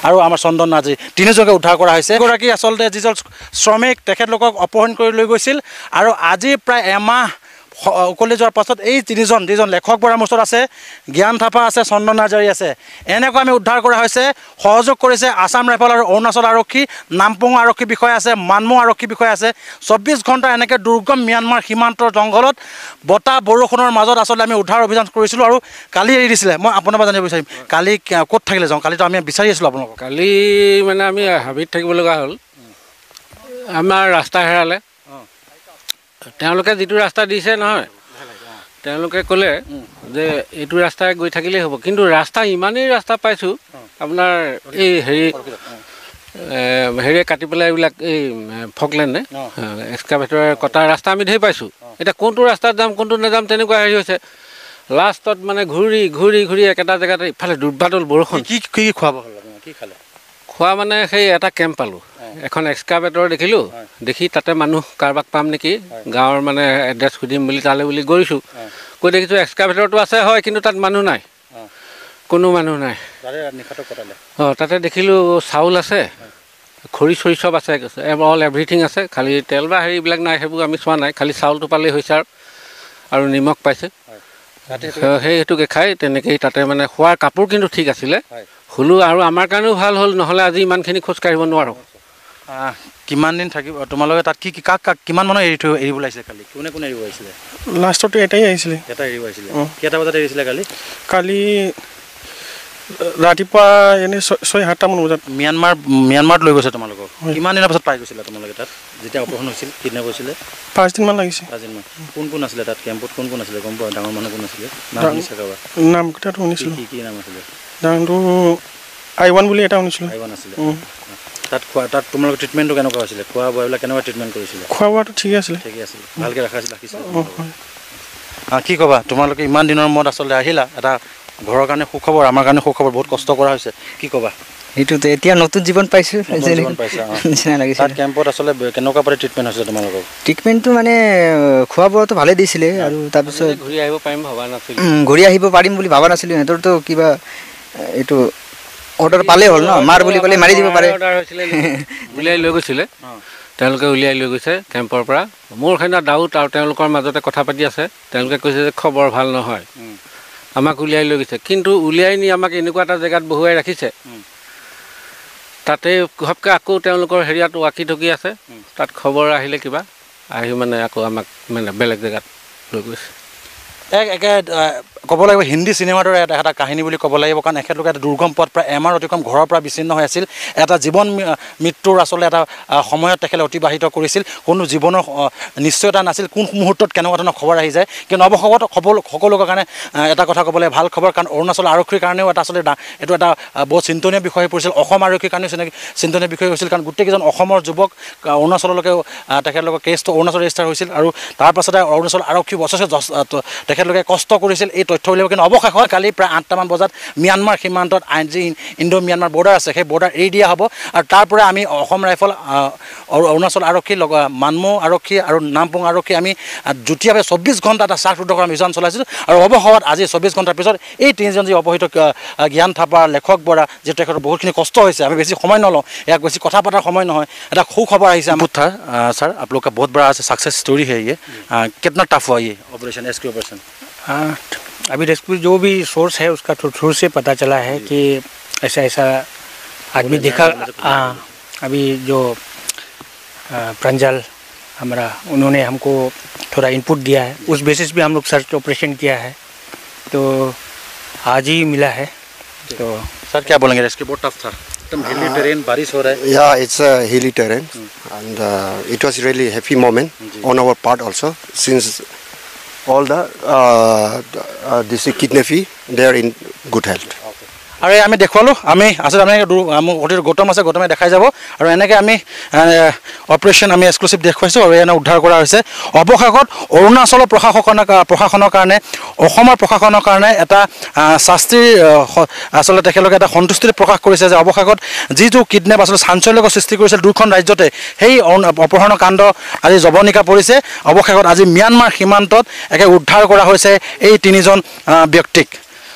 আৰু আমাৰ চন্দন নাৰ্জী তিনিজনকে উদ্ধাৰ কৰা হৈছে এগৰাকী আচলতে যিজন শ্ৰমিক তেখেতলোকক অপহৰণ কৰি লৈ গৈছিল আৰু আজি প্ৰায় এমাহ উকলি যোৱাৰ পাছত এই তিনিজন যিজন লেখক বৰাৰ ওচৰত আছে জ্ঞান থাপা আছে চন্দন নাৰ্জাৰী আছে এনেকৈ আমি উদ্ধাৰ কৰা হৈছে সহযোগ কৰিছে আসাম ৰাইফল আৰু অৰুণাচল আৰক্ষী নামপুং আৰক্ষী বিষয়া আছে মানমো আৰক্ষী বিষয়া আছে 24 ঘণ্টা এনেকৈ দুৰ্গম ম্যানমাৰ সীমান্তৰ জংঘলত বতাহ বৰষুণৰ মাজত আচলতে আমি উদ্ধাৰ অভিযান কৰিছিলোঁ আৰু কালি এৰি দিছিলে মই আপোনাৰ পৰা জানিব বিচাৰিম কালি ক'ত থাকিলে যাওঁ কালিতো আমি বিচাৰি আছিলোঁ আপোনালোকক কালি মানে আমি হাবিত থাকিব লগা হ'ল আমাৰ ৰাস্তা হেৰালে তেওঁলোকে যিটো ৰাস্তা দিছে নহয় তেওঁলোকে ক'লে যে এইটো ৰাস্তাই গৈ থাকিলেই হ'ব কিন্তু ৰাস্তা ইমানেই ৰাস্তা পাইছোঁ আপোনাৰ এই হেৰিয়ে কাটি পেলাই এইবিলাক এই ফকলেণ্ডে এক্সকাভেটৰে কটা ৰাস্তা আমি ধেৰ পাইছোঁ এতিয়া কোনটো ৰাস্তাত যাম কোনটো নাযাম তেনেকুৱা হেৰি হৈছে লাষ্টত মানে ঘূৰি ঘূৰি ঘূৰি একেটা জেগাতে ইফালে দুৰ্বাদল বৰষুণ কি খুৱাব হ'ল কি খালে খোৱা মানে সেই এটা কেম্প পালোঁ এখন এক্সকাভেটৰ দেখিলোঁ দেখি তাতে মানুহ কাৰোবাক পাম নেকি গাঁৱৰ মানে এড্ৰেছ সুধিম বুলি তালৈ বুলি গৈছোঁ গৈ দেখিছোঁ এক্সকাভেটৰটো আছে হয় কিন্তু তাত মানুহ নাই কোনো মানুহ নাই তাতে দেখিলোঁ চাউল আছে খৰি চৰি চব আছে অল এভৰিথিং আছে খালি তেল বা হেৰিবিলাক নাই সেইবোৰ আমি চোৱা নাই খালি চাউলটো পালেই হৈছে আৰু নিমখ পাইছে সেইটোকে খাই তেনেকেই তাতে মানে খোৱাৰ কাপোৰ কিন্তু ঠিক আছিলে হ'লো আৰু আমাৰ কাৰণেও ভাল হ'ল নহ'লে আজি ইমানখিনি খোজ কাঢ়িব নোৱাৰোঁ কিমান দিন থাকিব তোমালোকে তাত কি কাক কিমান মানুহ এৰিব লাগিছিলে কালি কোনে কোনে এৰিব আহিছিলে লাষ্টতো এটাই আহিছিলে এৰিব আহিছিলে কেইটা বজাত এৰিছিলে কালি ৰাতিপুৱা এনেই 6-7টা মান বজাত ম্যানমাৰত লৈ গৈছে তোমালোকক কিমান দিনৰ পাছত পাই গৈছিলা তোমালোকে তাত যেতিয়া অপহৰণ হৈছিল কিডনেপ হৈছিলে 5 দিনমান লাগিছে 5 দিনমান কোন আছিলে তাত কেম্পত কোন আছিলে গম পোৱা ডাঙৰ মানুহ কোন আছিলে নামকেইটাতো শুনিছিলোঁ কি নাম আছিলে ডাঙৰটো I1 বুলি এটা শুনিছিলোঁ I1 আছিলে তাত তোমালোকৰ ট্ৰিটমেণ্টটো কেনেকুৱা হৈছিলে খোৱা বোৱাবিলাক কেনেকুৱা ট্ৰিটমেণ্ট কৰিছিলে খোৱা বোৱাটো ঠিকে আছিলে ভালকৈ ৰাখিছিলে কি ক'বা তোমালোকে ইমান দিনৰ মূৰত আচলতে আহিলা এটা ঘৰৰ কাৰণে সুখবৰ আমাৰ কাৰণে সুখবৰ বহুত কষ্ট কৰা হৈছে কি ক'বা এইটোতো এতিয়া নতুন জীৱন পাইছোঁ তাত কেম্পত আচলতে কেনেকুৱা পৰা ট্ৰিটমেণ্ট হৈছে তোমালোকক ট্ৰিটমেণ্টটো মানে খোৱা বোৱাটো ভালেই দিছিলে আৰু তাৰপিছত ঘূৰি আহিব পাৰিম বুলি ভবা নাছিলোঁ সিহঁতৰতো কিবা এইটো অৰ্ডাৰ পালেই হ'ল ন মাৰ বুলি ক'লে মাৰি দিব পাৰে উলিয়াই লৈ গৈছিলে তেওঁলোকে উলিয়াই লৈ গৈছে কেম্পৰ পৰা মোৰ সেইদিনা ডাউট আৰু তেওঁলোকৰ মাজতে কথা পাতি আছে তেওঁলোকে কৈছে যে খবৰ ভাল নহয় আমাক উলিয়াই লৈ গৈছে কিন্তু উলিয়াই নি আমাক এনেকুৱা এটা জেগাত বহুৱাই ৰাখিছে তাতে ঘপকৈ আকৌ তেওঁলোকৰ হেৰিয়াত ৱাকি টকি আছে তাত খবৰ আহিলে কিবা আহি মানে আকৌ আমাক মানে বেলেগ জেগাত লৈ গৈছে একে ক'ব লাগিব হিন্দী চিনেমাৰ দৰে এটা কাহিনী বুলি ক'ব লাগিব কাৰণ এখেতলোকে এটা দুৰ্গম পথ প্ৰায় এমাহ অতিক্ৰম ঘৰৰ পৰা বিচ্ছিন্ন হৈ আছিল এটা জীৱন মৃত্যুৰ আচলতে এটা সময়ত তেখেতে অতিবাহিত কৰিছিল কোনো জীৱনৰ নিশ্চয়তা নাছিল কোন মুহূৰ্তত কেনেকুৱা ধৰণৰ খবৰ আহি যায় কিন্তু অৱশেষত সকলোৰে কাৰণে এটা কথা ক'বলৈ ভাল খবৰ কাৰণ অৰুণাচল আৰক্ষীৰ কাৰণেও এটা আচলতে এইটো এটা বহুত চিন্তনীয় বিষয় হৈ পৰিছিল অসম আৰক্ষীৰ কাৰণেও চিন্তনীয় বিষয় হৈছিল কাৰণ গোটেইকেইজন অসমৰ যুৱক অৰুণাচললৈকে তেখেতলোকৰ কেছটো অৰুণাচল ৰেজিষ্টাৰ হৈছিল আৰু তাৰ পাছতে অৰুণাচল আৰক্ষী বছৰে তেখেতলোকে কষ্ট কৰিছিল এই তথ্য উলিয়াব কিন্তু অৱশেষত কালি প্ৰায় 8টামান বজাত ম্যানমাৰ সীমান্তত যি ইণ্ডো ম্যানমাৰ বৰ্ডাৰ আছে সেই বৰ্ডাৰ এৰি দিয়া হ'ব আৰু তাৰ পৰা আমি অসম ৰাইফল অৰুণাচল আৰক্ষী মানমো আৰক্ষী আৰু নামপুং আৰক্ষী আমি যুটীয়াভাৱে 24 ঘণ্টা এটা চাৰ্চ ৰুদ্ধ কৰা অভিযান চলাইছিলোঁ আৰু অৱশেষত আজি 24 ঘণ্টাৰ পিছত এই তিনিজন যি অপহৃত জ্ঞান থাপা লেখক বৰা যিহেতু তেখেতৰ বহুতখিনি কষ্ট হৈছে আমি বেছি সময় নলওঁ ইয়াক বেছি কথা পতাৰ সময় নহয় এটা সুখবৰ আহিছে আমাৰ सर आप लोग का बहुत बड़ा सक्सेस स्टोरी है ये कितना टफ हुआ ये ऑपरेशन रेस्क्यू ऑपरेशन अभी रेस्क्यू जो भी सोर्स है उसका थ्रू से पता चला है कि ऐसा आदमी देखा अभी जो प्रंजल हमारा उन्होंने हमको थोड़ा इनपुट दिया है उस बेसिस पे हम लोग सर्च ऑपरेशन किया है तो आज ही मिला है तो सर क्या बोलेंगे रेस्क्यू बहुत टफ था hilly terrain बारिश हो रहा है yeah it's a hilly terrain and it was really happy moment on our part also since all the this kidnappee they are in good health আৰু আমি দেখুৱালোঁ আমি আচলতে আমি অতিৰ গৌতম আছে গৌতমে দেখাই যাব আৰু এনেকৈ আমি অপাৰেশ্যন আমি এক্সক্লুচিভ দেখুৱাইছোঁ আৰু এনে উদ্ধাৰ কৰা হৈছে অৱশেষত অৰুণাচলৰ প্ৰশাসনৰ কাৰণে অসমৰ প্ৰশাসনৰ কাৰণে এটা শাস্তিৰ আচলতে তেখেতলোকে এটা সন্তুষ্টি প্ৰকাশ কৰিছে যে অৱশেষত যিটো কিডনেপ আচলতে চাঞ্চল্যকৰ সৃষ্টি কৰিছিল দুখন ৰাজ্যতে সেই অপহৰণ কাণ্ড আজি জৱনিকা পৰিছে অৱশেষত আজি ম্যানমাৰ সীমান্তত একে উদ্ধাৰ কৰা হৈছে এই তিনিজন ব্যক্তিক